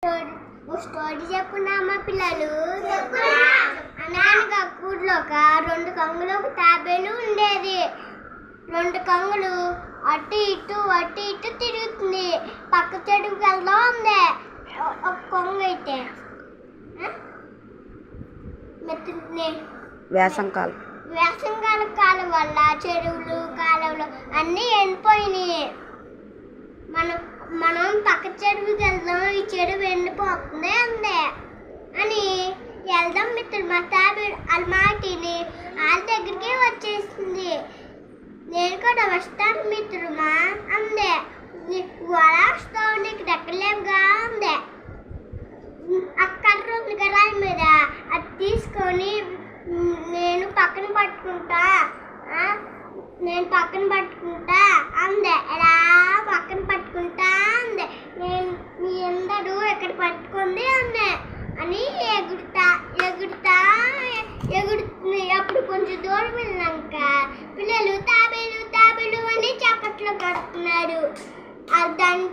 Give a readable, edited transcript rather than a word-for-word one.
Story చెప్పున్నామా పిల్లలు. అనగా ఊర్లో ఒక 2 కంగులు ఒక తాబేలు ఉండేది. 2 కంగులు అటు ఇటు తిరుగుతుంది. పక్క చెడుకు వెళ్తా ఉంది. ఒక కొంగ అయితే వేసంకాలం వల్ల చెరువులు కాలువలు అన్నీ ఎండిపోయినాయి. మనం పక్క చెరువుకి వెళ్దాం, ఈ చెరువు ఎండిపోతుంది అందే అని వెళ్దాం మిత్రులు. మా తాబేలు వాళ్ళ మాటిని వాళ్ళ దగ్గరికి వచ్చేసింది. నేను కూడా వస్తాను మిత్రుమా అందే. అలా వస్తావు, నీకు రెక్కలేవుగా అందే. అక్కడ రాయి మీద అది తీసుకొని నేను పక్కన పట్టుకుంటా అందే. ఎలా పక్కన పట్టుకుంటా అందే. నేను మీ అందరూ ఎక్కడ పట్టుకుంది అందే అని ఎగురుతుంది. అప్పుడు కొంచెం దూరం వెళ్ళాక పిల్లలు తాబేలు అని చప్పట్లు కడుతున్నారు. దాని